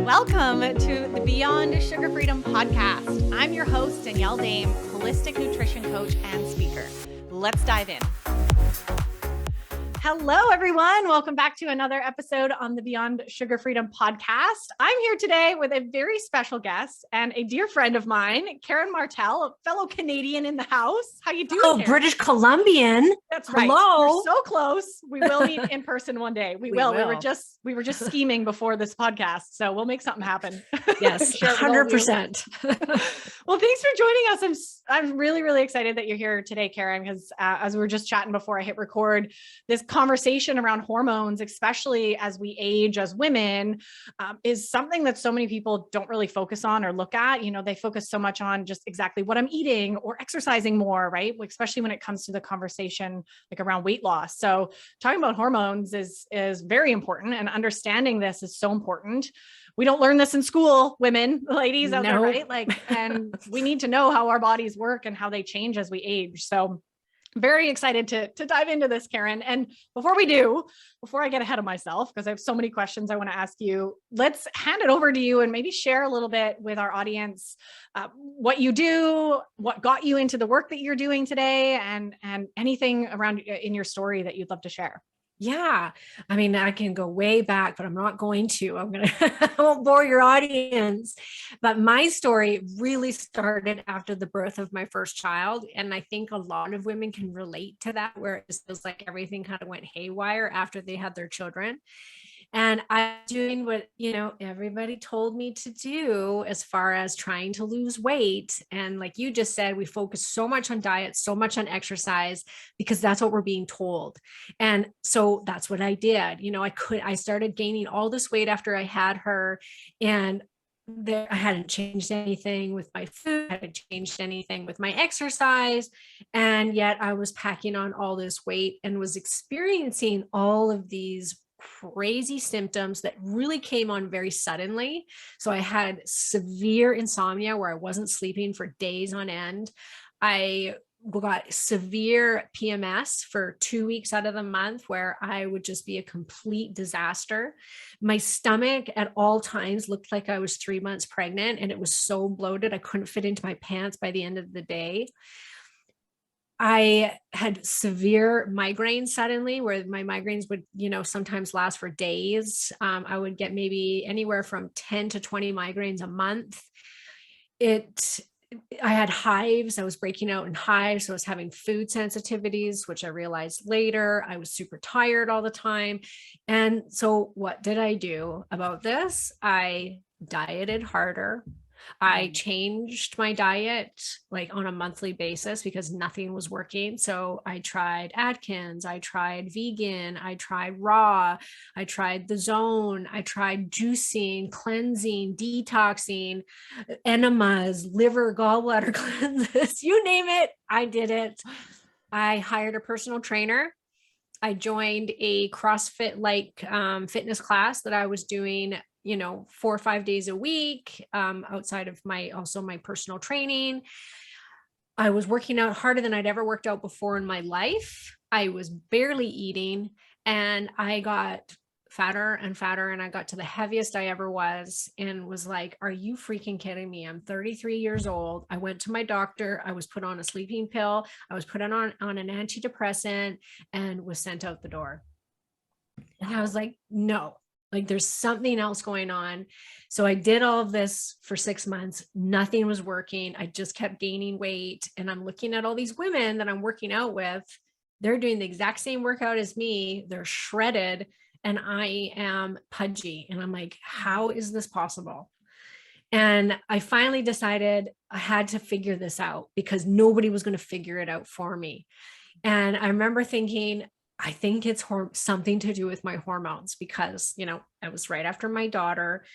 Welcome to the Beyond Sugar Freedom podcast. I'm your host, Danielle Dame, holistic nutrition coach and speaker. Let's dive in. Hello, everyone. Welcome back to another episode on the Beyond Sugar Freedom podcast. I'm here today with a very special guest and a dear friend of mine, Karen Martel, a fellow Canadian in the house. How you doing, Karen? British Columbian. That's right. Hello. We're so close. We will meet in person one day. We will. We were just scheming before this podcast, so we'll make something happen. Yes, 100%. Well, thanks for joining us. I'm really, really excited that you're here today, Karen, because as we were just chatting before I hit record, this conversation around hormones, especially as we age as women, is something that so many people don't really focus on or look at. You know, they focus so much on just exactly what I'm eating or exercising more, right? Especially when it comes to the conversation like around weight loss. So talking about hormones is very important, and understanding this is so important. We don't learn this in school, women, ladies out there, right? And we need to know how our bodies work and how they change as we age. So very excited to dive into this, Karen. And before I get ahead of myself, because I have so many questions I want to ask you, let's hand it over to you and maybe share a little bit with our audience, what you do, what got you into the work that you're doing today, and anything around in your story that you'd love to share. Yeah. I mean, I can go way back, but I'm not going to. I won't bore your audience. But my story really started after the birth of my first child. And I think a lot of women can relate to that, where it feels like everything kind of went haywire after they had their children. And I'm doing what, everybody told me to do as far as trying to lose weight. And like you just said, we focus so much on diet, so much on exercise, because that's what we're being told. And so that's what I did. I started gaining all this weight after I had her, and I hadn't changed anything with my food, I hadn't changed anything with my exercise. And yet I was packing on all this weight and was experiencing all of these crazy symptoms that really came on very suddenly. So I had severe insomnia where I wasn't sleeping for days on end. I got severe PMS for 2 weeks out of the month, where I would just be a complete disaster. My stomach at all times looked like I was 3 months pregnant, and it was so bloated I couldn't fit into my pants by the end of the day. I had severe migraines suddenly, where my migraines would, sometimes last for days. I would get maybe anywhere from 10 to 20 migraines a month. I had hives. I was breaking out in hives. So I was having food sensitivities, which I realized later. I was super tired all the time. And so what did I do about this? I dieted harder. I changed my diet like on a monthly basis because nothing was working. So I tried Atkins, I tried vegan, I tried raw, I tried the zone, I tried juicing, cleansing, detoxing, enemas, liver, gallbladder cleanses, you name it, I did it. I hired a personal trainer. I joined a CrossFit-like fitness class that I was doing 4 or 5 days a week, outside of my personal training. I was working out harder than I'd ever worked out before in my life. I was barely eating, and I got fatter and fatter, and I got to the heaviest I ever was, and was like, are you freaking kidding me? I'm 33 years old. I went to my doctor. I was put on a sleeping pill. I was put on an antidepressant, and was sent out the door. And I was like, no. Like there's something else going on. So I did all of this for 6 months. Nothing was working. I just kept gaining weight. And I'm looking at all these women that I'm working out with. They're doing the exact same workout as me. They're shredded, and I am pudgy. And I'm like, how is this possible? And I finally decided I had to figure this out, because nobody was going to figure it out for me. And I remember thinking, I think it's something to do with my hormones, because, I was right after my daughter.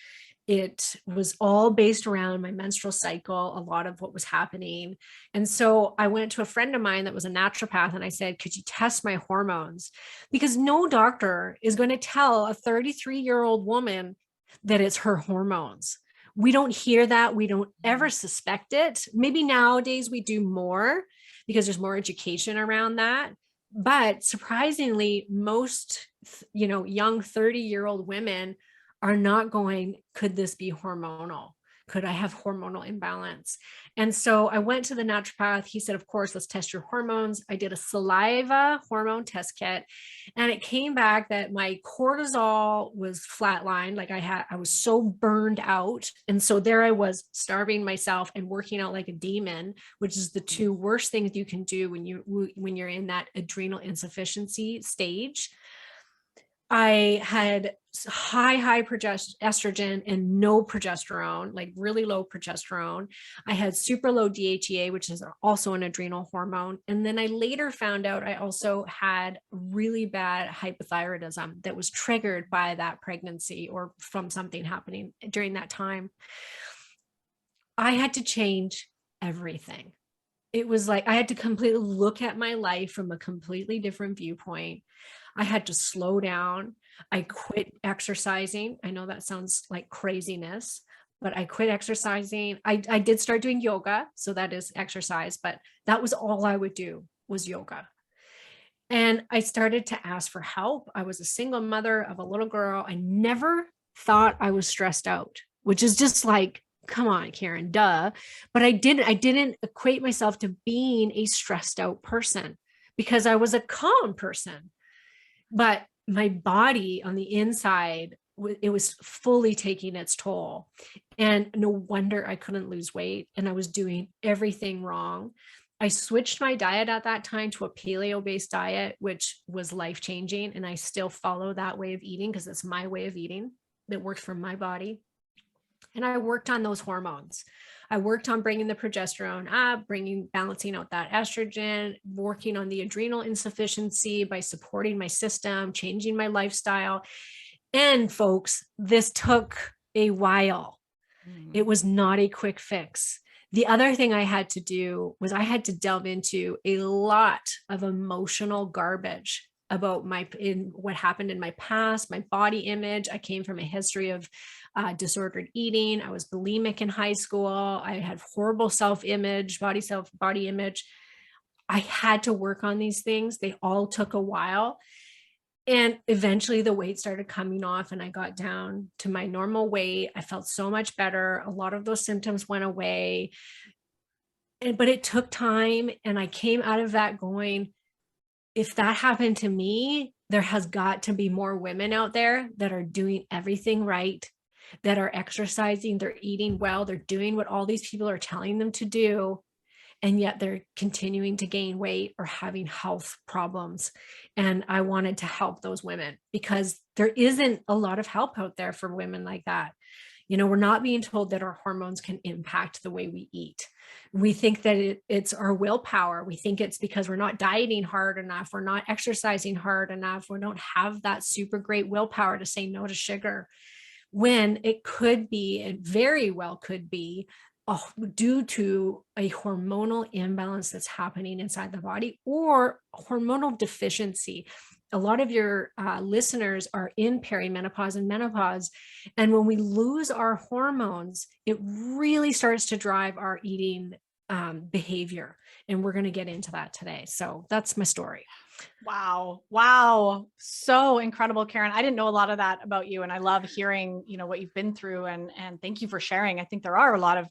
It was all based around my menstrual cycle, a lot of what was happening. And so I went to a friend of mine that was a naturopath, and I said, could you test my hormones? Because no doctor is going to tell a 33-year-old woman that it's her hormones. We don't hear that. We don't ever suspect it. Maybe nowadays we do more because there's more education around that. But surprisingly, most, young 30-year-old women are not going, could this be hormonal? Could I have hormonal imbalance? And so I went to the naturopath. He said, of course, let's test your hormones. I did a saliva hormone test kit, and it came back that my cortisol was flatlined. Like I was so burned out. And so there I was, starving myself and working out like a demon, which is the two worst things you can do when you're in that adrenal insufficiency stage. I had high estrogen and no progesterone, like really low progesterone. I had super low DHEA, which is also an adrenal hormone. And then I later found out I also had really bad hypothyroidism that was triggered by that pregnancy or from something happening during that time. I had to change everything. It was like I had to completely look at my life from a completely different viewpoint. I had to slow down. I quit exercising. I know that sounds like craziness, but I quit exercising. I did start doing yoga. So that is exercise, but that was all I would do was yoga. And I started to ask for help. I was a single mother of a little girl. I never thought I was stressed out, which is just like, come on, Karen, duh. But I didn't equate myself to being a stressed out person because I was a calm person. But my body on the inside, it was fully taking its toll. And no wonder I couldn't lose weight and I was doing everything wrong. I switched my diet at that time to a paleo-based diet, which was life-changing. And I still follow that way of eating because it's my way of eating that works for my body. And I worked on those hormones. I worked on bringing the progesterone up, balancing out that estrogen, working on the adrenal insufficiency by supporting my system, changing my lifestyle. And folks, this took a while. It was not a quick fix. The other thing I had to do was I had to delve into a lot of emotional garbage about what happened in my past, my body image. I came from a history of disordered eating. I was bulimic in high school. I had horrible self-image, body image. I had to work on these things. They all took a while. And eventually the weight started coming off and I got down to my normal weight. I felt so much better. A lot of those symptoms went away. But it took time. And I came out of that going, if that happened to me, there has got to be more women out there that are doing everything right, that are exercising, they're eating well, they're doing what all these people are telling them to do. And yet they're continuing to gain weight or having health problems. And I wanted to help those women because there isn't a lot of help out there for women like that. You know, we're not being told that our hormones can impact the way we eat. We think that it's our willpower. We think it's because we're not dieting hard enough. We're not exercising hard enough. We don't have that super great willpower to say no to sugar, when it could be, it very well could be, due to a hormonal imbalance that's happening inside the body or hormonal deficiency. A lot of your listeners are in perimenopause and menopause. And when we lose our hormones, it really starts to drive our eating behavior. And we're going to get into that today. So that's my story. Wow. Wow. So incredible, Karen. I didn't know a lot of that about you. And I love hearing, what you've been through, and thank you for sharing. I think there are a lot of,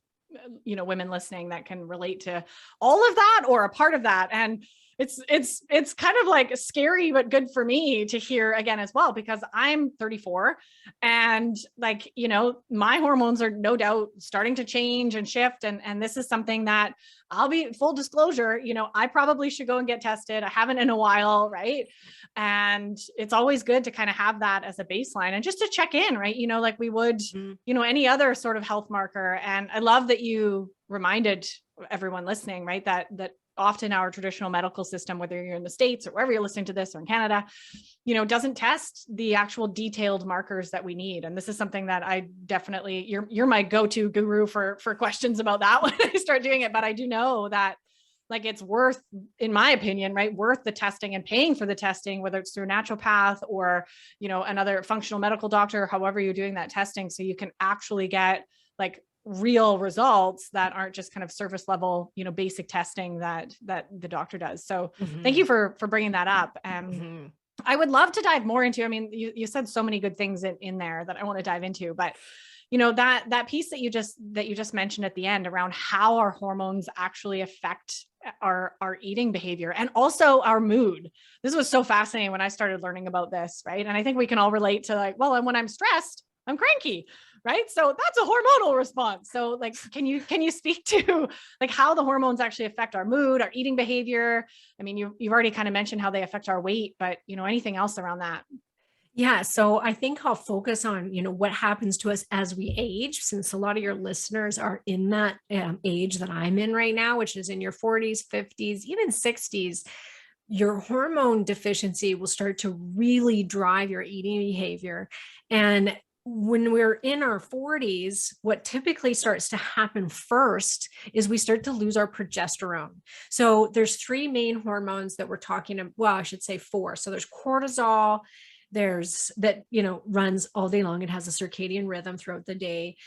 women listening that can relate to all of that or a part of that. And it's kind of like scary, but good for me to hear again as well, because I'm 34 and like, my hormones are no doubt starting to change and shift. And this is something that I'll be full disclosure, I probably should go and get tested. I haven't in a while. Right. And it's always good to kind of have that as a baseline and just to check in, right. Like we would, any other sort of health marker. And I love that you reminded everyone listening, right, that often our traditional medical system, whether you're in the States or wherever you're listening to this or in Canada, doesn't test the actual detailed markers that we need. And this is something that I definitely, you're my go-to guru for questions about that when I start doing it. But I do know that like it's worth, in my opinion, right, worth the testing and paying for the testing, whether it's through a naturopath or, another functional medical doctor, however you're doing that testing. So you can actually get like real results that aren't just kind of surface level, basic testing that the doctor does. So thank you for bringing that up. I would love to dive more into, I mean, you said so many good things in there that I want to dive into, but that piece that you just mentioned at the end around how our hormones actually affect our eating behavior and also our mood. This was so fascinating when I started learning about this, right? And I think we can all relate to like, well, and when I'm stressed, I'm cranky, right? So that's a hormonal response. So like, can you speak to like how the hormones actually affect our mood, our eating behavior? I mean, you've already kind of mentioned how they affect our weight, but anything else around that? Yeah. So I think I'll focus on, what happens to us as we age, since a lot of your listeners are in that age that I'm in right now, which is in your 40s, 50s, even 60s. Your hormone deficiency will start to really drive your eating behavior. And when we're in our 40s, what typically starts to happen first is we start to lose our progesterone. So there's three main hormones that we're talking about. Well, I should say four. So there's cortisol, there's that runs all day long. It has a circadian rhythm throughout the day.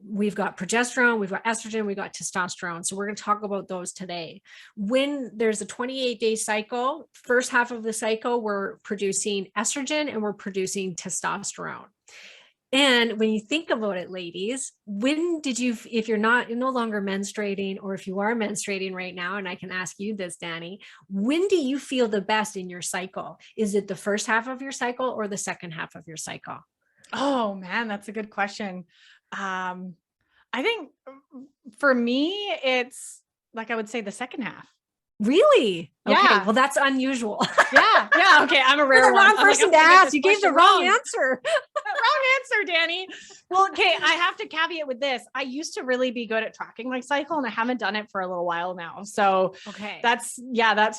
We've got progesterone, we've got estrogen, we've got testosterone. So we're going to talk about those today. When there's a 28-day cycle, first half of the cycle, we're producing estrogen and we're producing testosterone. And when you think about it, ladies, when did you, if you're no longer menstruating, or if you are menstruating right now, and I can ask you this, Danny, when do you feel the best in your cycle? Is it the first half of your cycle or the second half of your cycle? Oh man, that's a good question. I think for me, it's like, I would say the second half. Really? Okay. Yeah. Well, that's unusual. Yeah. Okay. I'm a rare You're the wrong one. person to ask. You gave the wrong answer. Wrong answer, Danny. Well, okay. I have to caveat with this. I used to really be good at tracking my cycle, and I haven't done it for a little while now. So okay, that's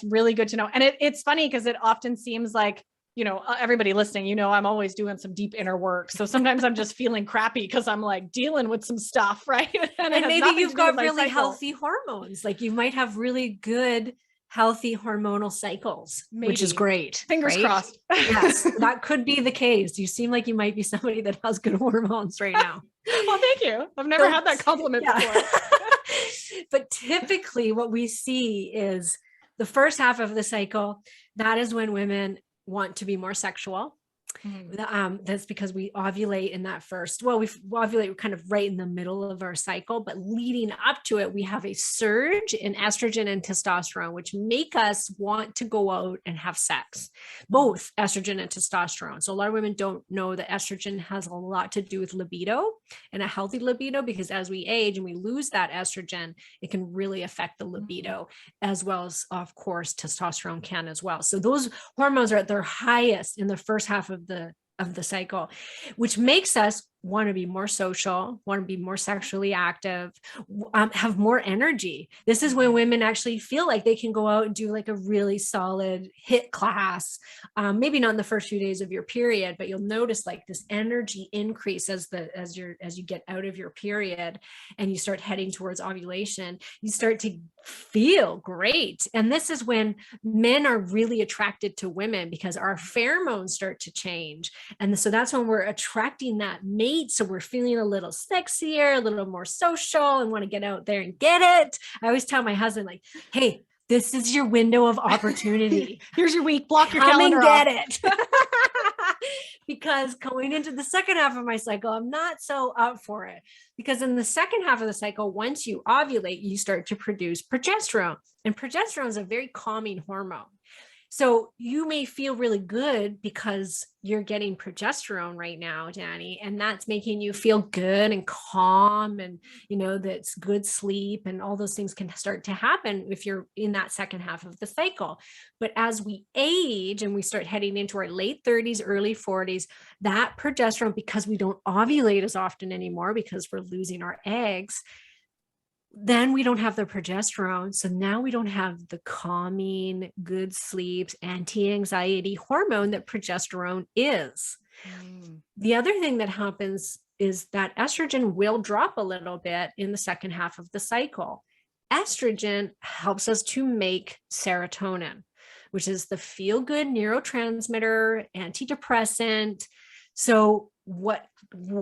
really good to know. And it's funny because it often seems like, everybody listening, I'm always doing some deep inner work. So sometimes I'm just feeling crappy because I'm like dealing with some stuff, right? And maybe you've got really healthy hormones. Like you might have really good, healthy hormonal cycles, which is great. Fingers crossed. Yes, that could be the case. You seem like you might be somebody that has good hormones right now. Well, thank you. I've never had that compliment before. But typically what we see is the first half of the cycle, that is when women want to be more sexual. That's because we ovulate in that first, we ovulate kind of right in the middle of our cycle, but leading up to it, we have a surge in estrogen and testosterone, which make us want to go out and have sex, both estrogen and testosterone. So a lot of women don't know that estrogen has a lot to do with libido, and a healthy libido, because as we age and we lose that estrogen, it can really affect the libido, as well as, of course, testosterone can as well. So those hormones are at their highest in the first half of the cycle, which makes us want to be more social, want to be more sexually active, have more energy. This is when women actually feel like they can go out and do like a really solid HIIT class. Maybe not in the first few days of your period, but you'll notice like this energy increase as you get out of your period and you start heading towards ovulation. You start to feel great. And this is when men are really attracted to women, because our pheromones start to change. And so that's when we're attracting that mate. So we're feeling a little sexier, a little more social, and want to get out there and get it. I always tell my husband, like, hey, this is your window of opportunity. Here's your week. Block your calendar. Come and get it. Because going into the second half of my cycle, I'm not so up for it. Because in the second half of the cycle, once you ovulate, you start to produce progesterone. And progesterone is a very calming hormone. So you may feel really good because you're getting progesterone right now, Danny, and that's making you feel good and calm, and that's good sleep, and all those things can start to happen if you're in that second half of the cycle. But as we age and we start heading into our late 30s, early 40s, that progesterone, because we don't ovulate as often anymore because we're losing our eggs, then we don't have the progesterone. So now we don't have the calming, good sleeps, anti-anxiety hormone that progesterone is. The other thing that happens is that estrogen will drop a little bit in the second half of the cycle. Estrogen helps us to make serotonin, which is the feel-good neurotransmitter, antidepressant. So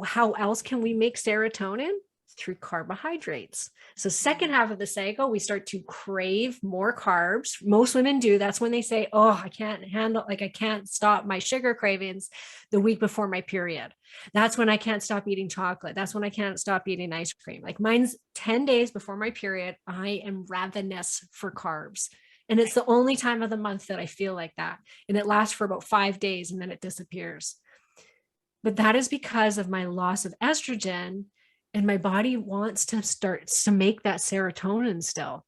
how else can we make serotonin? through carbohydrates. So second half of the cycle, we start to crave more carbs. Most women do. That's when they say, oh, I can't handle, like I can't stop my sugar cravings the week before my period. That's when I can't stop eating chocolate. That's when I can't stop eating ice cream. Like mine's 10 days before my period. I am ravenous for carbs. And it's the only time of the month that I feel like that. And it lasts for about 5 days and then it disappears. But that is because of my loss of estrogen, and my body wants to start to make that serotonin still.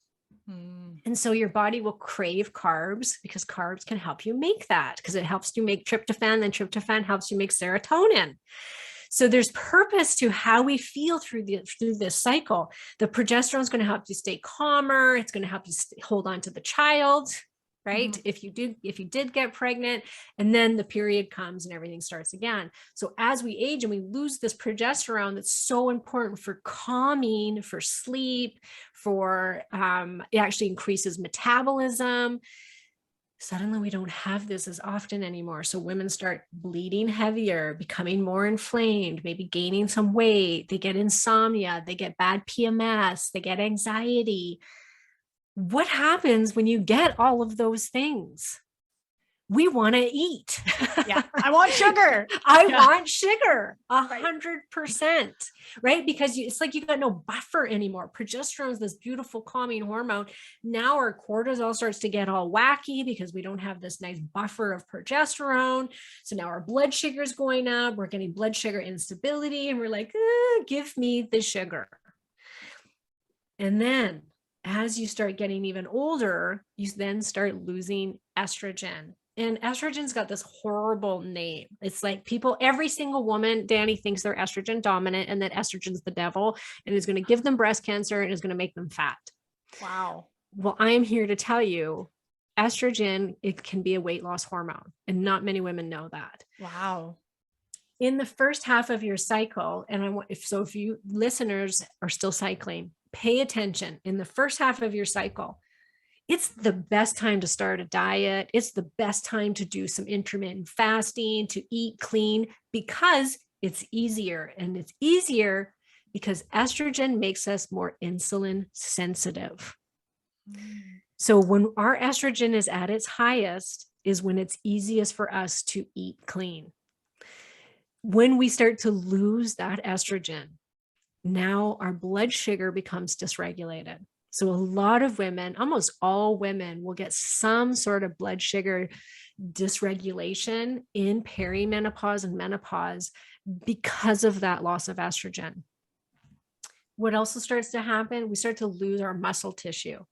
And so your body will crave carbs because carbs can help you make that, because it helps you make tryptophan, and tryptophan helps you make serotonin. So there's purpose to how we feel through this cycle. The progesterone is going to help you stay calmer. It's going to help you hold on to the child, right? If you did get pregnant, and then the period comes and everything starts again. So as we age and we lose this progesterone that's so important for calming, for sleep, for it actually increases metabolism. Suddenly we don't have this as often anymore. So women start bleeding heavier, becoming more inflamed, maybe gaining some weight. They get insomnia, they get bad PMS, they get anxiety. What happens when you get all of those things? We want to eat. Yeah. I want sugar. I want sugar 100%, right? Because it's like you got no buffer anymore. Progesterone is this beautiful calming hormone. Now our cortisol starts to get all wacky because we don't have this nice buffer of progesterone. So now our blood sugar is going up. We're getting blood sugar instability, and we're like, give me the sugar. And then as you start getting even older, you then start losing estrogen. And estrogen's got this horrible name. It's like every single woman, Danny, thinks they're estrogen dominant and that estrogen's the devil and is going to give them breast cancer and is going to make them fat. Wow. Well, I am here to tell you, estrogen, it can be a weight loss hormone, and not many women know that. Wow. In the first half of your cycle, and if you listeners are still cycling, pay attention. In the first half of your cycle, it's the best time to start a diet. It's the best time to do some intermittent fasting, to eat clean, because it's easier. And it's easier because estrogen makes us more insulin sensitive. So when our estrogen is at its highest is when it's easiest for us to eat clean. When we start to lose that estrogen, now our blood sugar becomes dysregulated. So a lot of women, almost all women, will get some sort of blood sugar dysregulation in perimenopause and menopause because of that loss of estrogen. What also starts to happen? We start to lose our muscle tissue,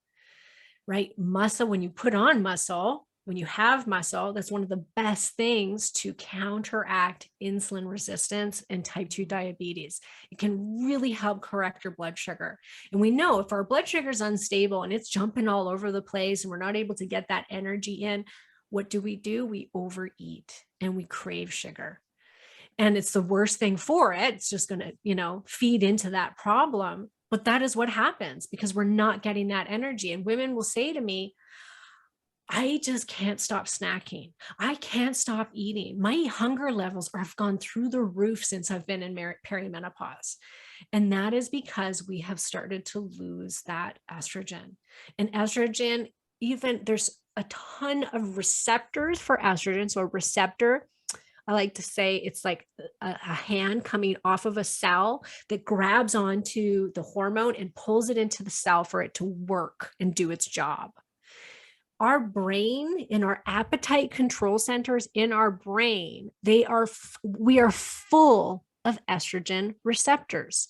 right? Muscle, when you put on muscle, when you have muscle, that's one of the best things to counteract insulin resistance and type 2 diabetes. It can really help correct your blood sugar. And we know if our blood sugar is unstable and it's jumping all over the place and we're not able to get that energy in, what do? We overeat and we crave sugar. And it's the worst thing for it. It's just going to, feed into that problem. But that is what happens because we're not getting that energy. And women will say to me, I just can't stop snacking. I can't stop eating. My hunger levels have gone through the roof since I've been in perimenopause. And that is because we have started to lose that estrogen. And estrogen, even there's a ton of receptors for estrogen. So a receptor, I like to say it's like a hand coming off of a cell that grabs onto the hormone and pulls it into the cell for it to work and do its job. Our brain and our appetite control centers in our brain, we are full of estrogen receptors.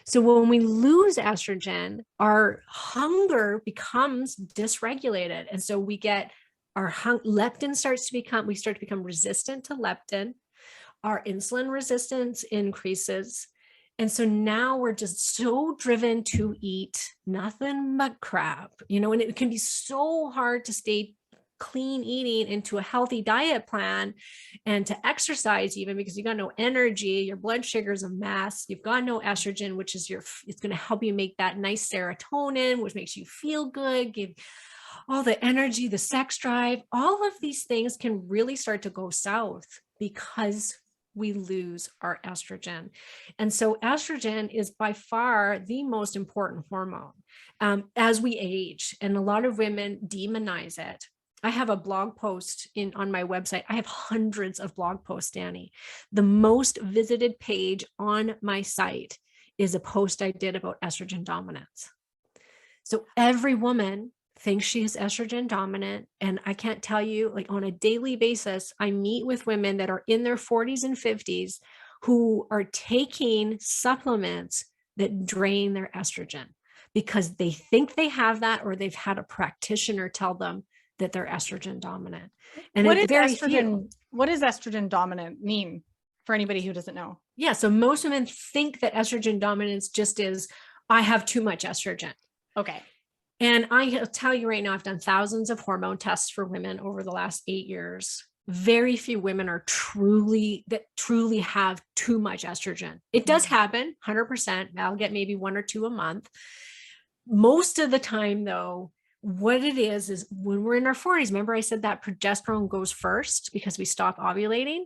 So when we lose estrogen, our hunger becomes dysregulated. And so we get leptin we start to become resistant to leptin. Our insulin resistance increases. And so now we're just so driven to eat nothing but crap, and it can be so hard to stay clean eating into a healthy diet plan and to exercise even because you got no energy, your blood sugar is a mess, you've got no estrogen, which is it's going to help you make that nice serotonin, which makes you feel good, give all the energy, the sex drive, all of these things can really start to go south because we lose our estrogen. And so estrogen is by far the most important hormone as we age. And a lot of women demonize it. I have a blog post on my website. I have hundreds of blog posts, Danny. The most visited page on my site is a post I did about estrogen dominance. So every woman thinks she is estrogen dominant. And I can't tell you, like on a daily basis, I meet with women that are in their 40s and 50s who are taking supplements that drain their estrogen because they think they have that, or they've had a practitioner tell them that they're estrogen dominant. And what it's is very estrogen? few. What does estrogen dominant mean for anybody who doesn't know? Yeah. So most women think that estrogen dominance just is, I have too much estrogen. Okay. And I'll tell you right now, I've done thousands of hormone tests for women over the last 8 years. Very few women are truly have too much estrogen. It does happen 100%. I'll get maybe 1 or 2 a month. Most of the time though, what it is when we're in our 40s, remember I said that progesterone goes first because we stop ovulating.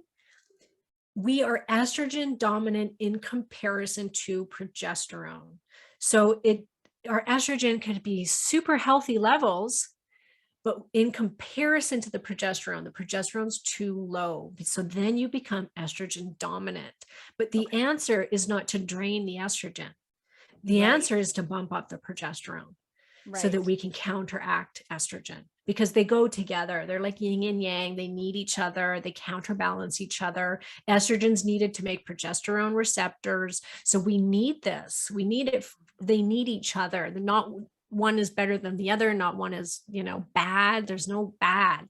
We are estrogen dominant in comparison to progesterone. So our estrogen could be super healthy levels, but in comparison to the progesterone's too low. So then you become estrogen dominant. But the answer is not to drain the estrogen. The answer is to bump up the progesterone so that we can counteract estrogen, because they go together. They're like yin and yang. They need each other. They counterbalance each other. Estrogen's needed to make progesterone receptors. So we need this. We need it. They need each other. They're not one is better than the other. Not one is, bad. There's no bad.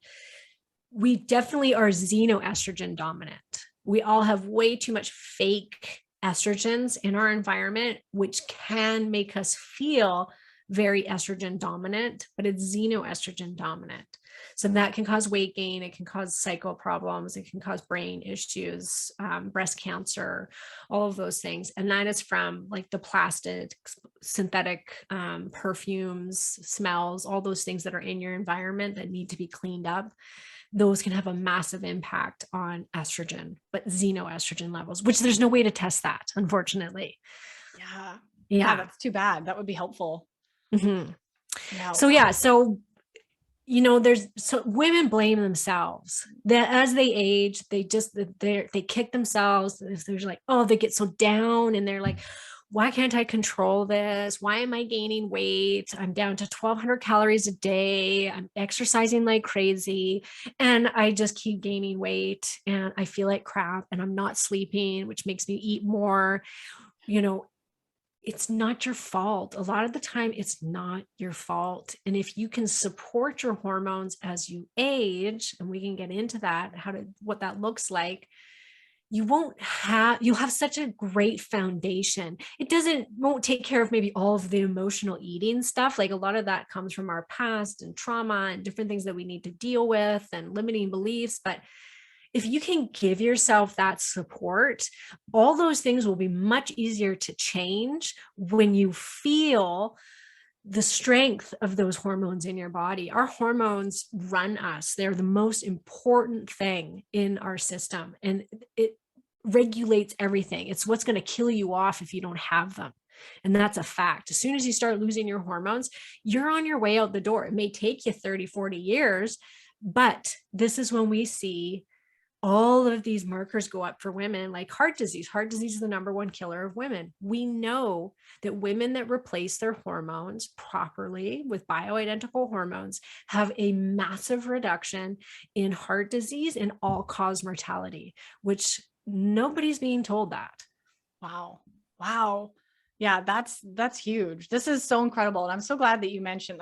We definitely are xenoestrogen dominant. We all have way too much fake estrogens in our environment, which can make us feel very estrogen dominant, but it's xenoestrogen dominant. So that can cause weight gain. It can cause cycle problems. It can cause brain issues, breast cancer, all of those things. And that is from like the plastic, synthetic perfumes, smells, all those things that are in your environment that need to be cleaned up. Those can have a massive impact on estrogen, but xenoestrogen levels, which there's no way to test that, unfortunately. Yeah, that's too bad. That would be helpful. Mm-hmm. Yeah. So women blame themselves that as they age, they kick themselves. They're like, oh, they get so down and they're like, why can't I control this? Why am I gaining weight? I'm down to 1,200 calories a day. I'm exercising like crazy and I just keep gaining weight and I feel like crap and I'm not sleeping, which makes me eat more. It's not your fault. A lot of the time, it's not your fault. And if you can support your hormones as you age, and we can get into that, what that looks like, you'll have such a great foundation. Won't take care of maybe all of the emotional eating stuff. Like a lot of that comes from our past and trauma and different things that we need to deal with and limiting beliefs. But if you can give yourself that support, all those things will be much easier to change when you feel the strength of those hormones in your body. Our hormones run us. They're the most important thing in our system, and it regulates everything. It's what's going to kill you off if you don't have them. And that's a fact. As soon as you start losing your hormones, you're on your way out the door. It may take you 30, 40 years, but this is when we see all of these markers go up for women, like heart disease. Heart disease is the #1 killer of women. We know that women that replace their hormones properly with bioidentical hormones have a massive reduction in heart disease and all-cause mortality, which nobody's being told that. Wow. Yeah, that's huge. This is so incredible. And I'm so glad that you mentioned,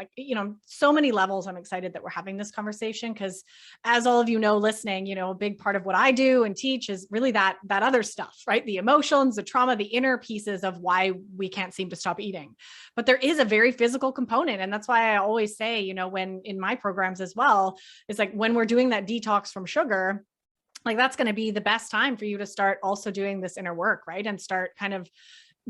so many levels. I'm excited that we're having this conversation because as all of you know, listening, a big part of what I do and teach is really that other stuff, right? The emotions, the trauma, the inner pieces of why we can't seem to stop eating. But there is a very physical component. And that's why I always say, when in my programs as well, it's like when we're doing that detox from sugar, like that's going to be the best time for you to start also doing this inner work, right? And start kind of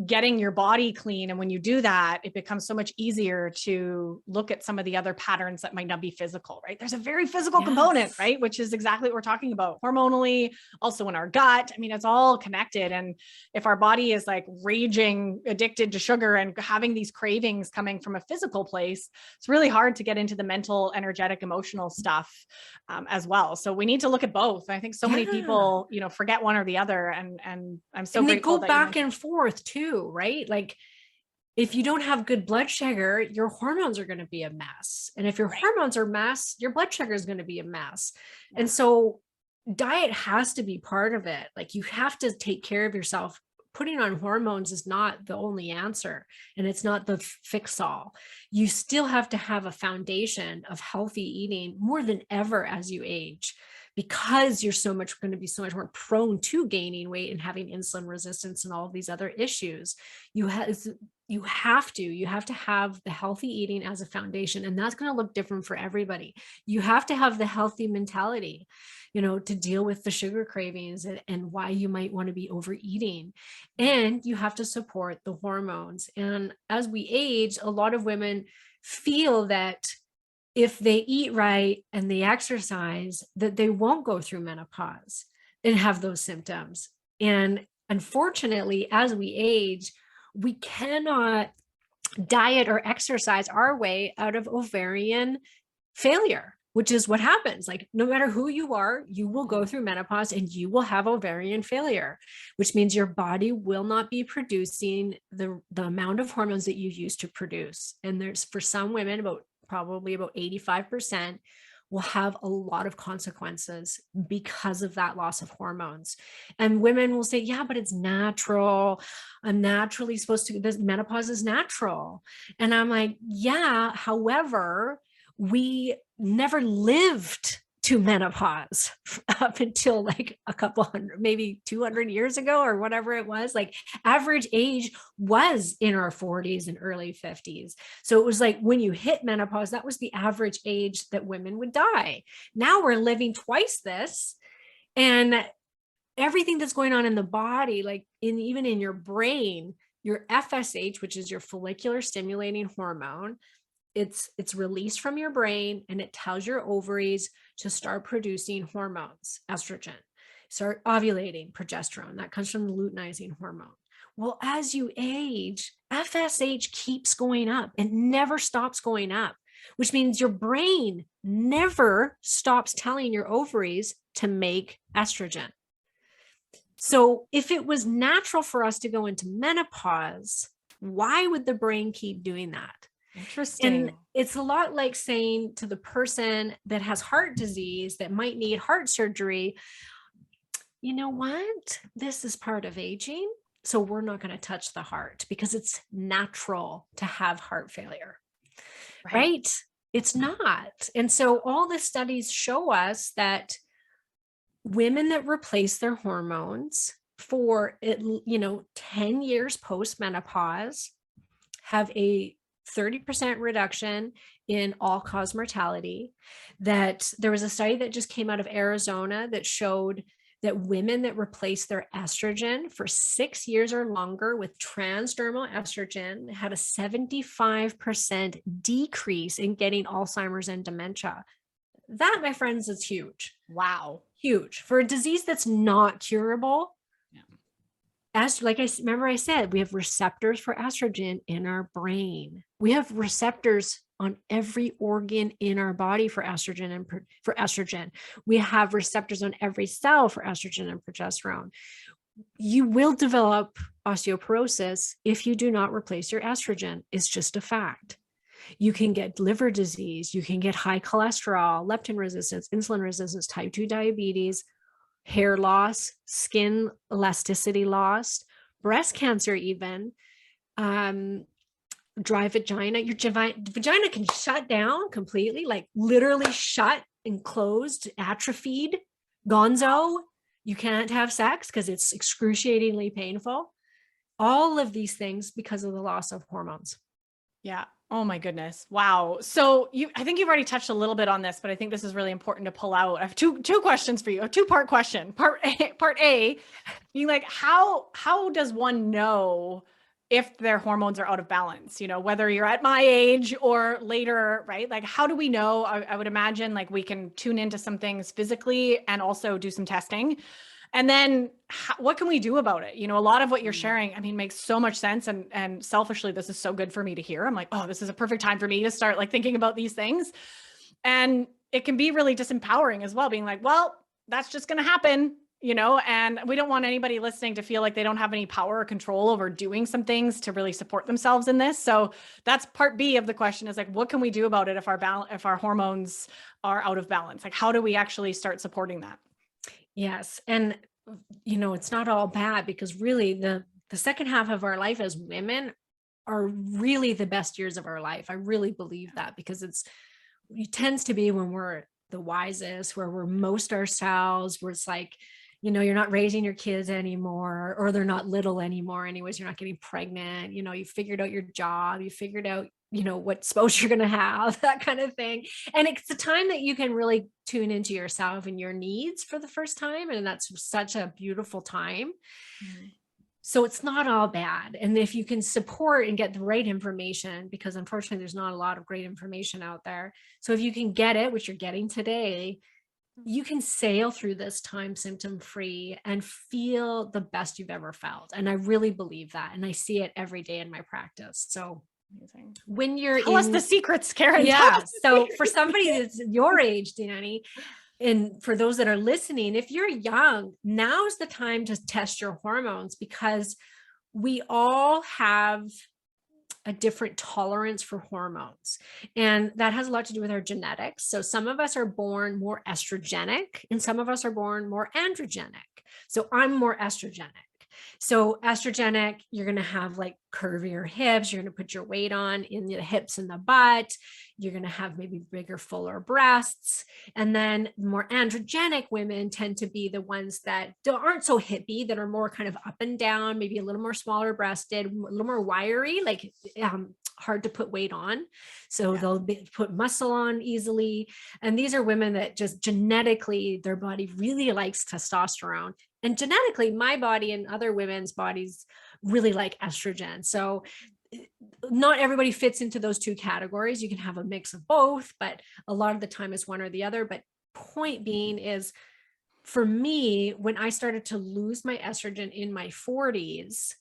getting your body clean. And when you do that, it becomes so much easier to look at some of the other patterns that might not be physical, right? There's a very physical component, right? Which is exactly what we're talking about hormonally, also in our gut. I mean, it's all connected. And if our body is like raging addicted to sugar and having these cravings coming from a physical place, it's really hard to get into the mental, energetic, emotional stuff as well. So we need to look at both. I think so many people, forget one or the other. And I'm so grateful that they go back and forth too, right? Like if you don't have good blood sugar, your hormones are going to be a mess. And if your hormones are a mess, your blood sugar is going to be a mess. And so diet has to be part of it. Like you have to take care of yourself. Putting on hormones is not the only answer, and it's not the fix all. You still have to have a foundation of healthy eating more than ever as you age, because you're going to be so much more prone to gaining weight and having insulin resistance and all of these other issues. You have to have the healthy eating as a foundation, and that's going to look different for everybody. You have to have the healthy mentality, to deal with the sugar cravings and why you might want to be overeating. And you have to support the hormones. And as we age, a lot of women feel that if they eat right and they exercise, that they won't go through menopause and have those symptoms. And unfortunately, as we age, we cannot diet or exercise our way out of ovarian failure, which is what happens. Like no matter who you are, you will go through menopause and you will have ovarian failure, which means your body will not be producing the amount of hormones that you used to produce. And there's, for some women, probably about 85% will have a lot of consequences because of that loss of hormones. And women will say, yeah, but it's natural. I'm naturally supposed to, this menopause is natural. And I'm like, yeah, however, we never lived to menopause up until like a couple hundred, maybe 200 years ago or whatever it was. Like average age was in our 40s and early 50s. So it was like when you hit menopause, that was the average age that women would die. Now we're living twice this, and everything that's going on in the body, like even in your brain, your FSH, which is your follicular stimulating hormone, it's released from your brain, and it tells your ovaries to start producing hormones, estrogen, start ovulating, progesterone. That comes from the luteinizing hormone. Well, as you age, FSH keeps going up and never stops going up, which means your brain never stops telling your ovaries to make estrogen. So if it was natural for us to go into menopause, why would the brain keep doing that? Interesting. And it's a lot like saying to the person that has heart disease that might need heart surgery, you know what? This is part of aging. So we're not going to touch the heart because it's natural to have heart failure, right? It's not. And so all the studies show us that women that replace their hormones for 10 years post-menopause have a 30% reduction in all-cause mortality. That there was a study that just came out of Arizona that showed that women that replaced their estrogen for 6 years or longer with transdermal estrogen had a 75% decrease in getting Alzheimer's and dementia. That, my friends, is huge. Wow. Huge for a disease that's not curable. As like I said, we have receptors for estrogen in our brain. We have receptors on every organ in our body for estrogen and for estrogen. We have receptors on every cell for estrogen and progesterone. You will develop osteoporosis if you do not replace your estrogen. It's just a fact. You can get liver disease. You can get high cholesterol, leptin resistance, insulin resistance, type 2 diabetes, hair loss, skin elasticity loss, breast cancer even, dry vagina. Your vagina can shut down completely, like literally shut and closed, atrophied, gonzo. You can't have sex because it's excruciatingly painful. All of these things because of the loss of hormones. Yeah. Oh my goodness. Wow. So I think you've already touched a little bit on this, but I think this is really important to pull out. I have two questions for you, a two-part question. Part A being like, how does one know if their hormones are out of balance, whether you're at my age or later, right? Like, how do we know? I would imagine like we can tune into some things physically and also do some testing. And then what can we do about it? A lot of what you're sharing, I mean, makes so much sense. And selfishly, this is so good for me to hear. I'm like, oh, this is a perfect time for me to start like thinking about these things. And it can be really disempowering as well, being like, well, that's just going to happen, and we don't want anybody listening to feel like they don't have any power or control over doing some things to really support themselves in this. So that's part B of the question, is like, what can we do about it if our hormones are out of balance? Like, how do we actually start supporting that? Yes. And, it's not all bad, because really the second half of our life as women are really the best years of our life. I really believe that, because it tends to be when we're the wisest, where we're most ourselves, where it's like, you're not raising your kids anymore, or they're not little anymore. Anyways, you're not getting pregnant. You figured out your job, you figured out, what spouse you're going to have, that kind of thing. And it's the time that you can really tune into yourself and your needs for the first time. And that's such a beautiful time. Mm-hmm. So it's not all bad. And if you can support and get the right information, because unfortunately there's not a lot of great information out there. So if you can get it, which you're getting today, you can sail through this time symptom free and feel the best you've ever felt. And I really believe that. And I see it every day in my practice. So amazing. When you're Tell us the secrets, Karen. Yeah. So for somebody that's your age, Danny, and for those that are listening, if you're young, now's the time to test your hormones, because we all have a different tolerance for hormones. And that has a lot to do with our genetics. So some of us are born more estrogenic and some of us are born more androgenic. So I'm more estrogenic. So estrogenic, you're going to have like curvier hips. You're going to put your weight on in the hips and the butt. You're going to have maybe bigger, fuller breasts. And then more androgenic women tend to be the ones that aren't so hippie, that are more kind of up and down, maybe a little more smaller breasted, a little more wiry, like hard to put weight on. So they'll put muscle on easily. And these are women that just genetically, their body really likes testosterone. And genetically, my body and other women's bodies really like estrogen. So not everybody fits into those two categories. You can have a mix of both, but a lot of the time it's one or the other. But point being is, for me, when I started to lose my estrogen in my 40s,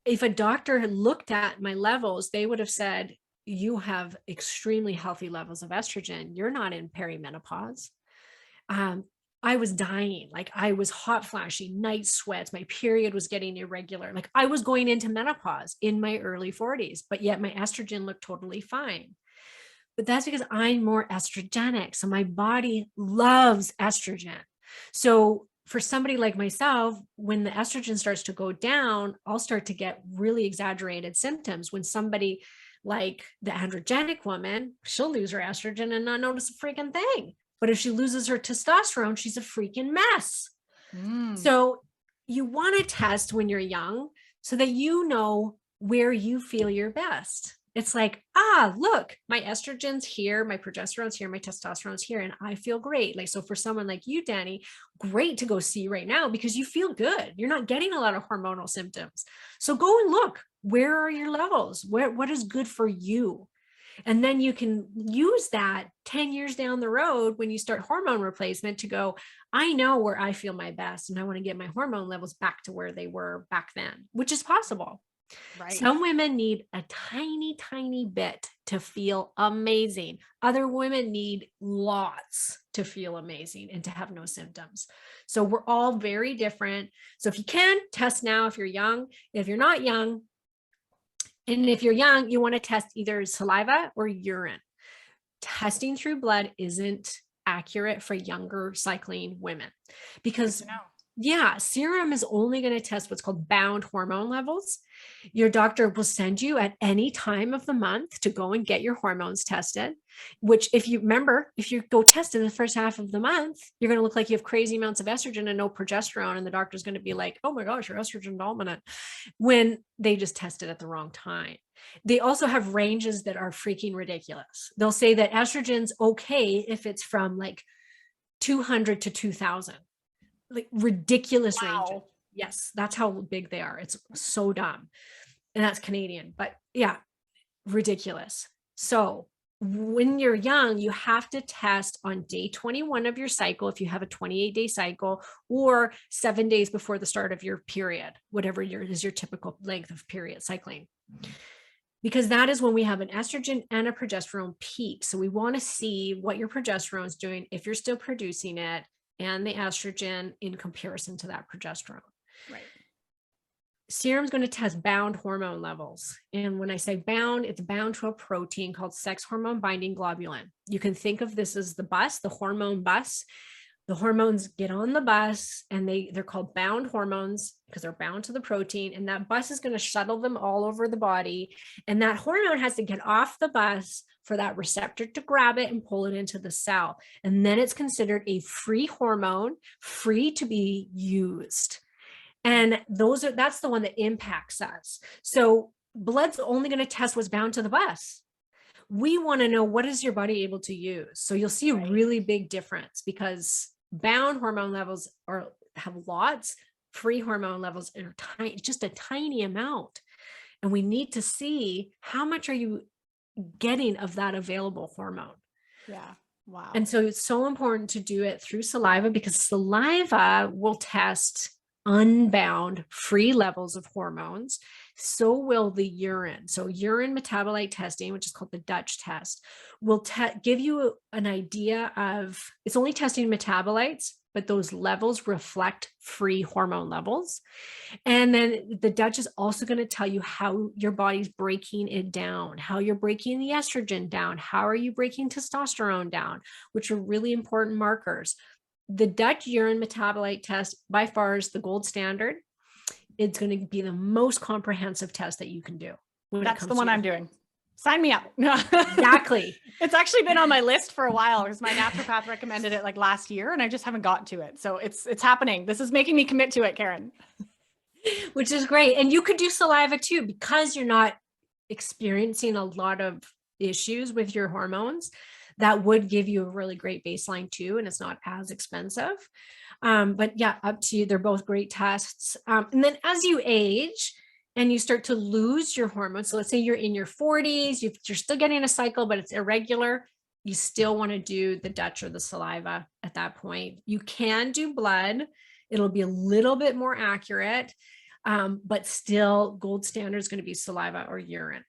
if a doctor had looked at my levels, they would have said, you have extremely healthy levels of estrogen. You're not in perimenopause. I was dying. Like I was hot flashing, night sweats. My period was getting irregular. Like I was going into menopause in my early 40s, but yet my estrogen looked totally fine. But that's because I'm more estrogenic. So my body loves estrogen. So for somebody like myself, when the estrogen starts to go down, I'll start to get really exaggerated symptoms. When somebody like the androgenic woman, she'll lose her estrogen and not notice a freaking thing. But if she loses her testosterone, she's a freaking mess. So you want to test when you're young so that you know where you feel your best. It's like, look, my estrogen's here, my progesterone's here, my testosterone's here, and I feel great. Like, so for someone like you, Danny, great to go see right now because you feel good. You're not getting a lot of hormonal symptoms. So go and look, where are your levels? What is good for you? And then you can use that 10 years down the road when you start hormone replacement to go, I know where I feel my best and I want to get my hormone levels back to where they were back then, which is possible. Right. Some women need a tiny, tiny bit to feel amazing. Other women need lots to feel amazing and to have no symptoms. So we're all very different. So if you can, test now if you're young. If you're not young, and if you're young, you want to test either saliva or urine. Testing through blood isn't accurate for younger cycling women because serum is only going to test what's called bound hormone levels. Your doctor will send you at any time of the month to go and get your hormones tested, which if you go test in the first half of the month, you're going to look like you have crazy amounts of estrogen and no progesterone. And the doctor's going to be like, oh my gosh, you're estrogen dominant, when they just tested at the wrong time. They also have ranges that are freaking ridiculous. They'll say that estrogen's okay if it's from like 200 to 2000. Like ridiculous ranges. Yes, that's how big they are. It's so dumb. And that's Canadian, but yeah, ridiculous. So when you're young, you have to test on day 21 of your cycle if you have a 28-day cycle, or 7 days before the start of your period, whatever is your typical length of period cycling. Because that is when we have an estrogen and a progesterone peak. So we want to see what your progesterone is doing, if you're still producing it, and the estrogen in comparison to that progesterone. Right. Serum is going to test bound hormone levels. And when I say bound, it's bound to a protein called sex hormone binding globulin. You can think of this as the bus, the hormone bus. The hormones get on the bus, and they're called bound hormones because they're bound to the protein. And that bus is going to shuttle them all over the body. And that hormone has to get off the bus for that receptor to grab it and pull it into the cell. And then it's considered a free hormone, free to be used. And that's the one that impacts us. So blood's only going to test what's bound to the bus. We want to know, what is your body able to use? So you'll see a really big difference, because bound hormone levels have lots, free hormone levels are tiny, just a tiny amount. And we need to see how much are you getting of that available hormone. Yeah. Wow. And so it's so important to do it through saliva, because saliva will test unbound free levels of hormones. So will the urine. So urine metabolite testing, which is called the Dutch test, will give you an idea of, it's only testing metabolites, but those levels reflect free hormone levels. And then the Dutch is also going to tell you how your body's breaking it down, how you're breaking the estrogen down, how are you breaking testosterone down, which are really important markers. The Dutch urine metabolite test by far is the gold standard. It's going to be the most comprehensive test that you can do. That's the one I'm doing. Sign me up. Exactly. It's actually been on my list for a while, because my naturopath recommended it like last year, and I just haven't gotten to it. So it's happening. This is making me commit to it, Karen. Which is great. And you could do saliva too, because you're not experiencing a lot of issues with your hormones. That would give you a really great baseline too, and it's not as expensive. But yeah, up to you. They're both great tests. And then as you age and you start to lose your hormones, so let's say you're in your 40s, you're still getting a cycle, but it's irregular, you still want to do the Dutch or the saliva at that point. You can do blood. It'll be a little bit more accurate, but still gold standard is going to be saliva or urine.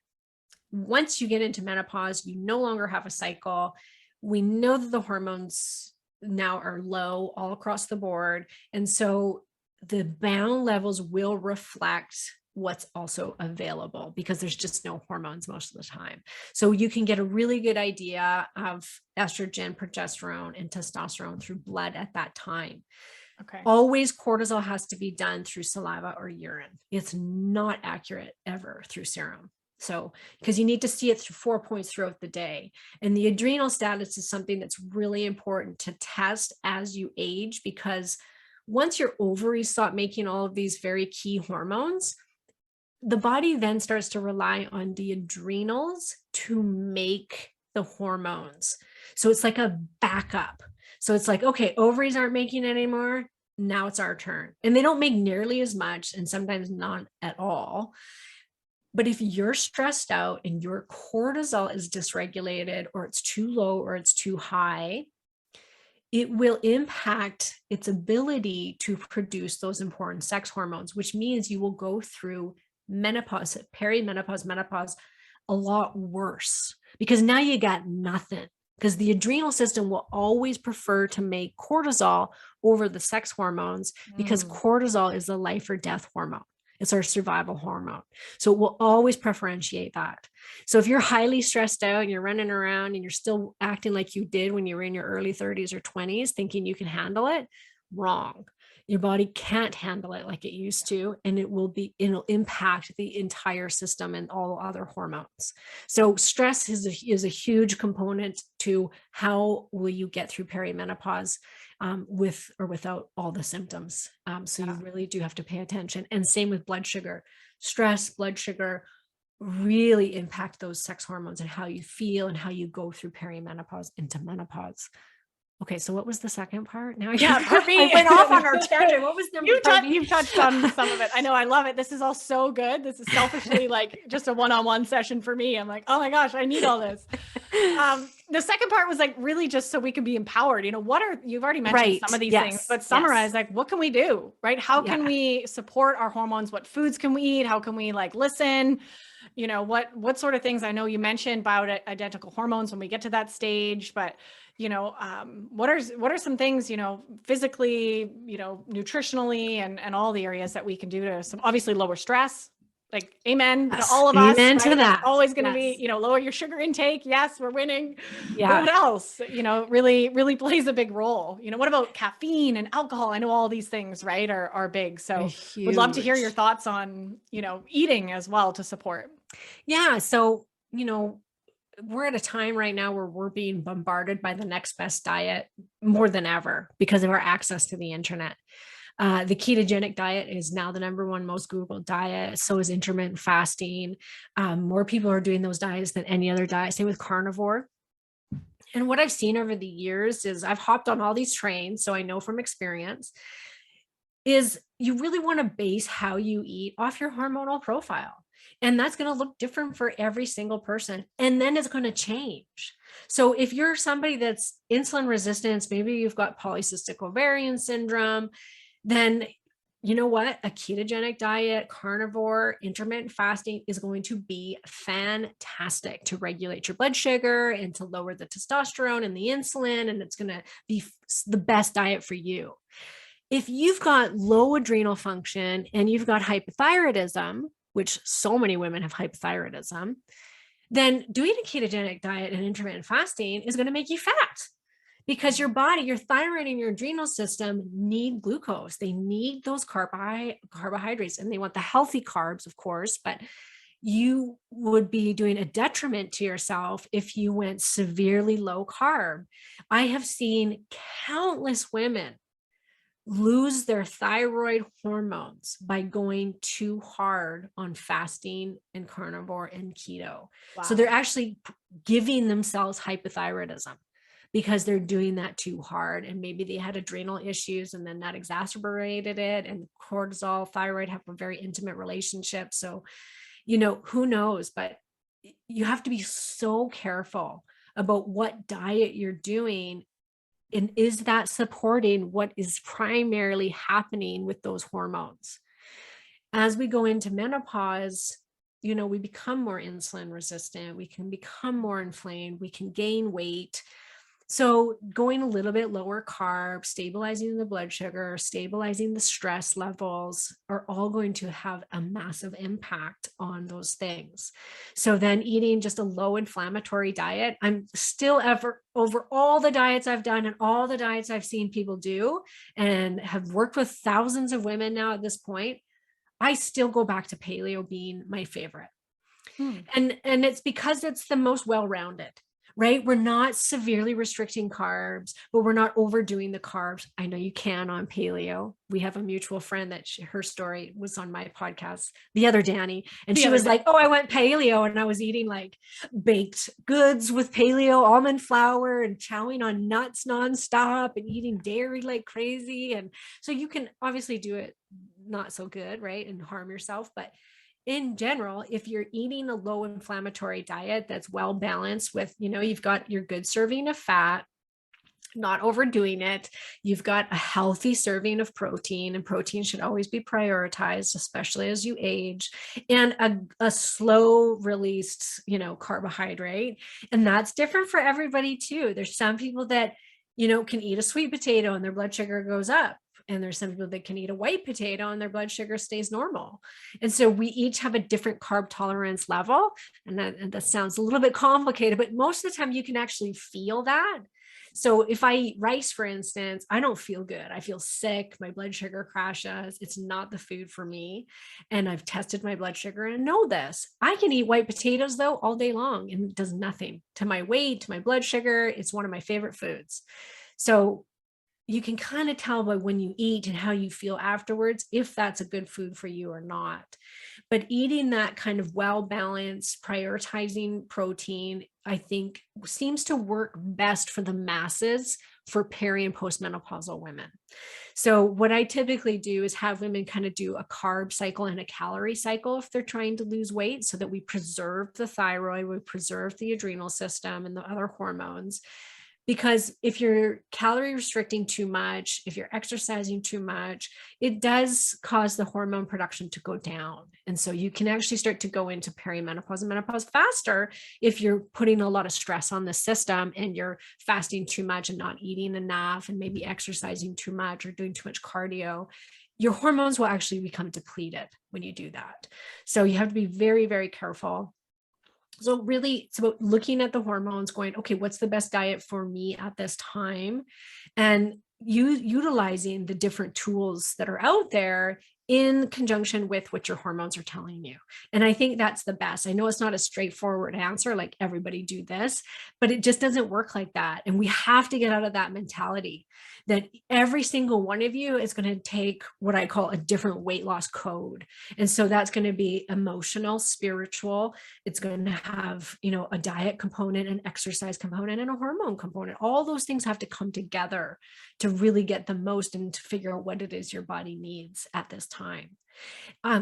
Once you get into menopause, you no longer have a cycle. We know that the hormones now are low all across the board. And so the bound levels will reflect what's also available, because there's just no hormones most of the time. So you can get a really good idea of estrogen, progesterone, and testosterone through blood at that time. Okay. Always cortisol has to be done through saliva or urine. It's not accurate ever through serum. So, because you need to see it through 4 points throughout the day. And the adrenal status is something that's really important to test as you age, because once your ovaries stop making all of these very key hormones, the body then starts to rely on the adrenals to make the hormones. So it's like a backup. So it's like, okay, ovaries aren't making it anymore. Now it's our turn. And they don't make nearly as much, and sometimes not at all. But if you're stressed out and your cortisol is dysregulated, or it's too low or it's too high, it will impact its ability to produce those important sex hormones, which means you will go through menopause, perimenopause, menopause a lot worse, because now you got nothing. Because the adrenal system will always prefer to make cortisol over the sex hormones, because cortisol is the life or death hormone. It's our survival hormone. So it will always preferentiate that. So if you're highly stressed out and you're running around and you're still acting like you did when you were in your early 30s or 20s, thinking you can handle it, wrong. Your body can't handle it like it used to, and it'll impact the entire system and all other hormones. So stress is a huge component to how will you get through perimenopause, with or without all the symptoms. So you really do have to pay attention. And same with blood sugar. Stress, blood sugar really impact those sex hormones and how you feel and how you go through perimenopause into menopause. Okay, so what was the second part? Now Yeah, part B. I went off on our tangent. What was number You've touched on some of it. I know. I love it. This is all so good. This is selfishly like just a one-on-one session for me. I'm like, oh my gosh, I need all this. The second part was like really just so we can be empowered. You've already mentioned some of these things, but summarize, like, what can we do, right? How can we support our hormones? What foods can we eat? How can we like listen? What sort of things? I know you mentioned bioidentical hormones when we get to that stage, but what are some things, physically, nutritionally and all the areas that we can do to obviously lower stress, like amen to all of us, amen right? to that. It's always going to be, lower your sugar intake. Yes, we're winning. Yeah. But what else, really, really plays a big role. What about caffeine and alcohol? I know all these things, right, are big. So would love to hear your thoughts on, eating as well to support. Yeah. So, we're at a time right now where we're being bombarded by the next best diet more than ever because of our access to the internet. The ketogenic diet is now the number one most Googled diet. So is intermittent fasting. More people are doing those diets than any other diet. Same with carnivore. And what I've seen over the years is I've hopped on all these trains, so I know from experience, is you really want to base how you eat off your hormonal profile. And that's going to look different for every single person. And then it's going to change. So if you're somebody that's insulin resistant, maybe you've got polycystic ovarian syndrome, then you know what? A ketogenic diet, carnivore, intermittent fasting is going to be fantastic to regulate your blood sugar and to lower the testosterone and the insulin. And it's going to be the best diet for you. If you've got low adrenal function and you've got hypothyroidism, which so many women have hypothyroidism, then doing a ketogenic diet and intermittent fasting is going to make you fat because your body, your thyroid and your adrenal system need glucose. They need those carbohydrates, and they want the healthy carbs, of course, but you would be doing a detriment to yourself if you went severely low carb. I have seen countless women lose their thyroid hormones by going too hard on fasting and carnivore and keto. Wow. So they're actually giving themselves hypothyroidism because they're doing that too hard. And maybe they had adrenal issues and then that exacerbated it. And cortisol, thyroid have a very intimate relationship. So, who knows, but you have to be so careful about what diet you're doing. And is that supporting what is primarily happening with those hormones? As we go into menopause, we become more insulin resistant. We can become more inflamed. We can gain weight. So going a little bit lower carb, stabilizing the blood sugar, stabilizing the stress levels are all going to have a massive impact on those things. So then eating just a low inflammatory diet, I'm still over all the diets I've done and all the diets I've seen people do and have worked with thousands of women now at this point, I still go back to paleo being my favorite. And it's because it's the most well-rounded. Right? We're not severely restricting carbs, but we're not overdoing the carbs. I know you can on paleo. We have a mutual friend that her story was on my podcast, the other Danny. And she was like, oh, I went paleo and I was eating like baked goods with paleo almond flour and chowing on nuts nonstop and eating dairy like crazy. And so you can obviously do it not so good, right? And harm yourself. But in general, if you're eating a low inflammatory diet that's well balanced with, you've got your good serving of fat, not overdoing it. You've got a healthy serving of protein, and protein should always be prioritized, especially as you age, and a slow released, carbohydrate. And that's different for everybody too. There's some people that, can eat a sweet potato and their blood sugar goes up. And there's some people that can eat a white potato and their blood sugar stays normal. And so we each have a different carb tolerance level. And that sounds a little bit complicated, but most of the time you can actually feel that. So if I eat rice, for instance, I don't feel good. I feel sick. My blood sugar crashes. It's not the food for me. And I've tested my blood sugar and know this. I can eat white potatoes though all day long and it does nothing to my weight, to my blood sugar. It's one of my favorite foods. So you can kind of tell by when you eat and how you feel afterwards, if that's a good food for you or not. But eating that kind of well-balanced, prioritizing protein, I think seems to work best for the masses for peri and postmenopausal women. So what I typically do is have women kind of do a carb cycle and a calorie cycle if they're trying to lose weight, so that we preserve the thyroid, we preserve the adrenal system and the other hormones. Because if you're calorie restricting too much, if you're exercising too much, it does cause the hormone production to go down. And so you can actually start to go into perimenopause and menopause faster if you're putting a lot of stress on the system and you're fasting too much and not eating enough and maybe exercising too much or doing too much cardio. Your hormones will actually become depleted when you do that. So you have to be very, very careful. So really, it's about looking at the hormones, going, okay, what's the best diet for me at this time? And utilizing the different tools that are out there in conjunction with what your hormones are telling you. And I think that's the best. I know it's not a straightforward answer, like everybody do this, but it just doesn't work like that. And we have to get out of that mentality that every single one of you is going to take what I call a different weight loss code. And so that's going to be emotional, spiritual. It's going to have, a diet component, an exercise component, and a hormone component. All those things have to come together to really get the most and to figure out what it is your body needs at this time.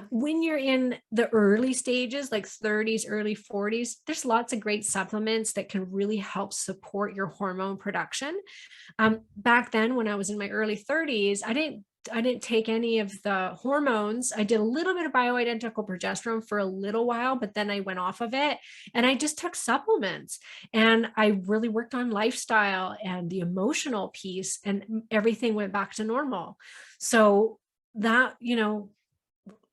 When you're in the early stages, like 30s, early 40s, there's lots of great supplements that can really help support your hormone production. Back then, when I was in my early 30s, I didn't take any of the hormones. I did a little bit of bioidentical progesterone for a little while, but then I went off of it and I just took supplements, and I really worked on lifestyle and the emotional piece, and everything went back to normal. So that,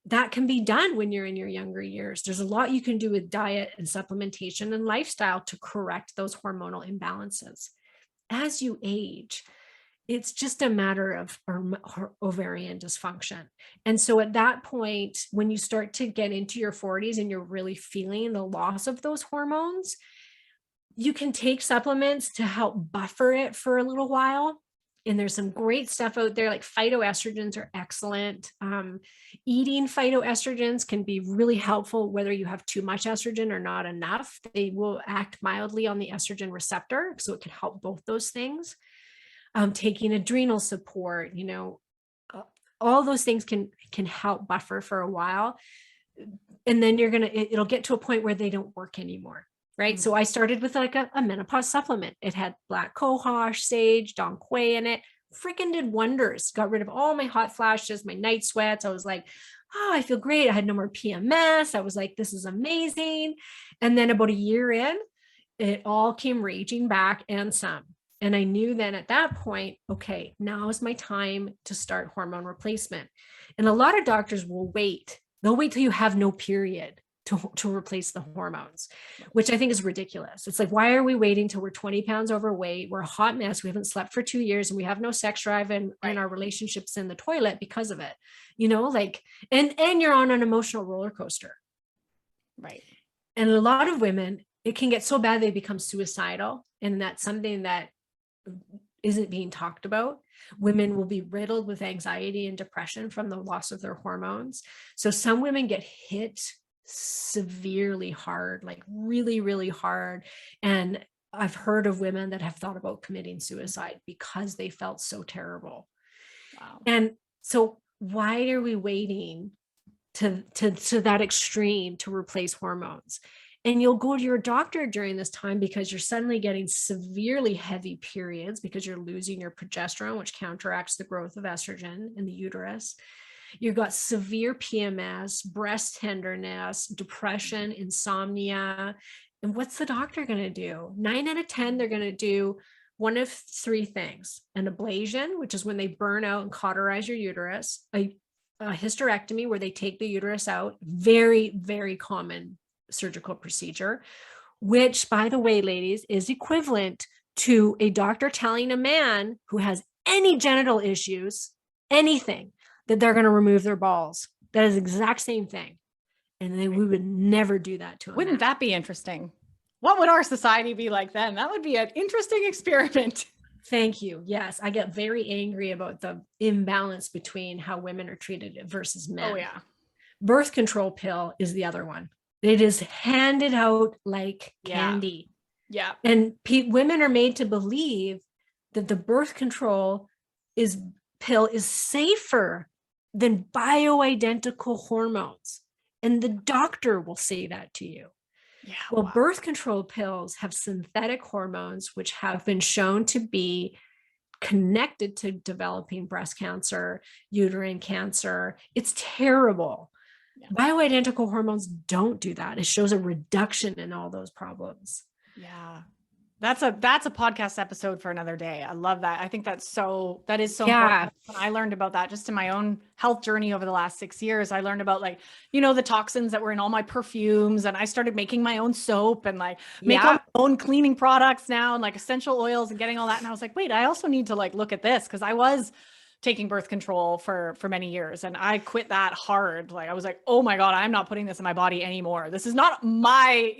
that can be done when you're in your younger years. There's a lot you can do with diet and supplementation and lifestyle to correct those hormonal imbalances. As you age, it's just a matter of ovarian dysfunction. And so at that point, when you start to get into your 40s and you're really feeling the loss of those hormones, you can take supplements to help buffer it for a little while. And there's some great stuff out there, like phytoestrogens are excellent. Eating phytoestrogens can be really helpful, whether you have too much estrogen or not enough. They will act mildly on the estrogen receptor, so it can help both those things. Taking adrenal support, all those things can help buffer for a while. And then it'll get to a point where they don't work anymore. Right. So I started with like a menopause supplement. It had black cohosh, sage, dong quai in it. Freaking did wonders. Got rid of all my hot flashes, my night sweats. I was like, oh, I feel great. I had no more PMS. I was like, this is amazing. And then about a year in, it all came raging back and some. And I knew then at that point, okay, now is my time to start hormone replacement. And a lot of doctors will wait. They'll wait till you have no period to replace the hormones, which I think is ridiculous. It's like, why are we waiting till we're 20 pounds overweight? We're a hot mess. We haven't slept for 2 years and we have no sex drive, and our relationships in the toilet because of it, and you're on an emotional roller coaster. Right. And a lot of women, it can get so bad they become suicidal. And that's something that isn't being talked about. Women will be riddled with anxiety and depression from the loss of their hormones. So some women get hit severely hard, like really, really hard. And I've heard of women that have thought about committing suicide because they felt so terrible. Wow. And so why are we waiting to that extreme to replace hormones? And you'll go to your doctor during this time because you're suddenly getting severely heavy periods because you're losing your progesterone, which counteracts the growth of estrogen in the uterus. You've got severe PMS, breast tenderness, depression, insomnia. And what's the doctor going to do? 9 out of 10, they're going to do one of 3 things: an ablation, which is when they burn out and cauterize your uterus, a hysterectomy, where they take the uterus out, very, very common surgical procedure, which, by the way, ladies, is equivalent to a doctor telling a man who has any genital issues, anything, that they're going to remove their balls. That is the exact same thing. And then we would never do that to them. Wouldn't that be interesting? What would our society be like then? That would be an interesting experiment. Thank you. Yes, I get very angry about the imbalance between how women are treated versus men. Oh yeah. Birth control pill is the other one. It is handed out like Yeah. candy. Yeah. And women are made to believe that the birth control pill is safer than bioidentical hormones. And the doctor will say that to you. Yeah. Well, Wow. birth control pills have synthetic hormones, which have been shown to be connected to developing breast cancer, uterine cancer. It's terrible. Yeah. Bioidentical hormones don't do that. It shows a reduction in all those problems. Yeah. That's a podcast episode for another day. I love that. I think that is so important. When I learned about that just in my own health journey over the last 6 years, I learned about the toxins that were in all my perfumes, and I started making my own soap and make all my own cleaning products now, and essential oils and getting all that. And I was like, wait, I also need to look at this, because I was taking birth control for many years, and I quit that hard. I was like, oh my God, I'm not putting this in my body anymore. This is not my,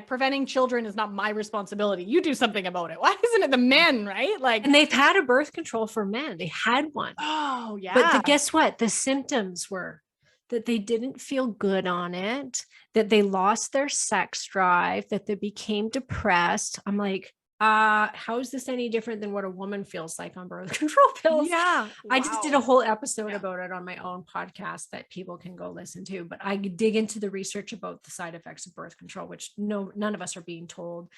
preventing children is not my responsibility. You do something about it. Why isn't it the men, right? And they've had a birth control for men. They had one. Oh yeah. But guess what? The symptoms were that they didn't feel good on it, that they lost their sex drive, that they became depressed. I'm like, how is this any different than what a woman feels like on birth control pills? Yeah. I just did a whole episode about it on my own podcast that people can go listen to, but I dig into the research about the side effects of birth control, which none of us are being told.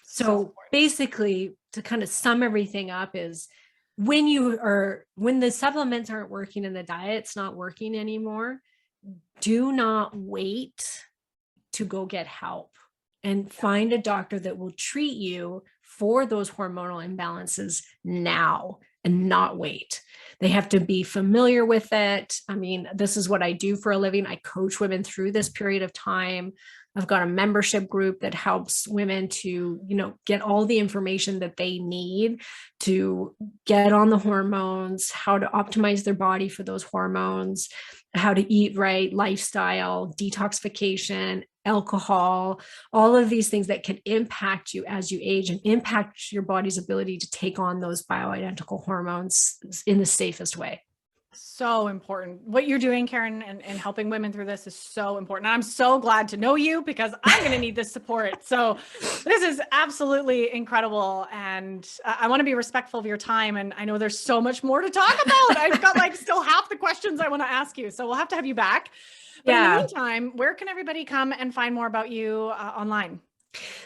So basically, to kind of sum everything up, is when the supplements aren't working and the diet's not working anymore, do not wait to go get help, and find a doctor that will treat you for those hormonal imbalances now and not wait. They have to be familiar with it. I mean, this is what I do for a living. I coach women through this period of time. I've got a membership group that helps women to, get all the information that they need to get on the hormones, how to optimize their body for those hormones, how to eat right, lifestyle, detoxification, alcohol, all of these things that can impact you as you age and impact your body's ability to take on those bioidentical hormones in the safest way. So important. What you're doing, Karen, and helping women through this is so important. And I'm so glad to know you, because I'm going to need this support. So this is absolutely incredible. And I want to be respectful of your time. And I know there's so much more to talk about. I've got still half the questions I want to ask you. So we'll have to have you back. But in the meantime, where can everybody come and find more about you online?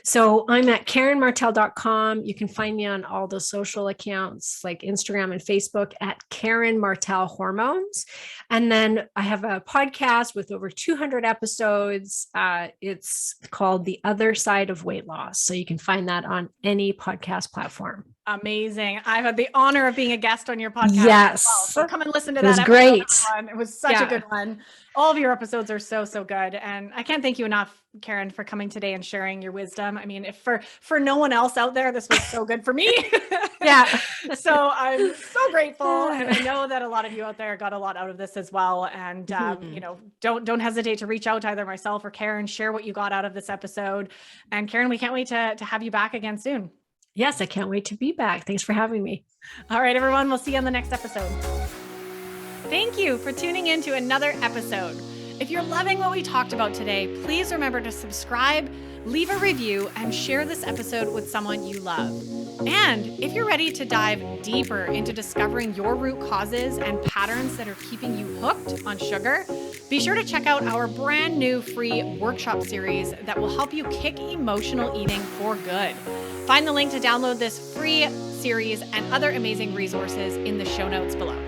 So I'm at KarenMartel.com. You can find me on all the social accounts like Instagram and Facebook at Karen Martel Hormones. And then I have a podcast with over 200 episodes. It's called The Other Side of Weight Loss. So you can find that on any podcast platform. Amazing. I've had the honor of being a guest on your podcast. Yes. So come and listen to that. It was great. It was such a good one. All of your episodes are so, so good. And I can't thank you enough, Karen, for coming today and sharing your wisdom. I mean, if for no one else out there, this was so good for me. Yeah. So I'm so grateful. And I know that a lot of you out there got a lot out of this as well. And, don't hesitate to reach out to either myself or Karen, share what you got out of this episode. And Karen, we can't wait to have you back again soon. Yes, I can't wait to be back. Thanks for having me. All right, everyone. We'll see you on the next episode. Thank you for tuning in to another episode. If you're loving what we talked about today, please remember to subscribe, leave a review, and share this episode with someone you love. And if you're ready to dive deeper into discovering your root causes and patterns that are keeping you hooked on sugar, be sure to check out our brand new free workshop series that will help you kick emotional eating for good. Find the link to download this free series and other amazing resources in the show notes below.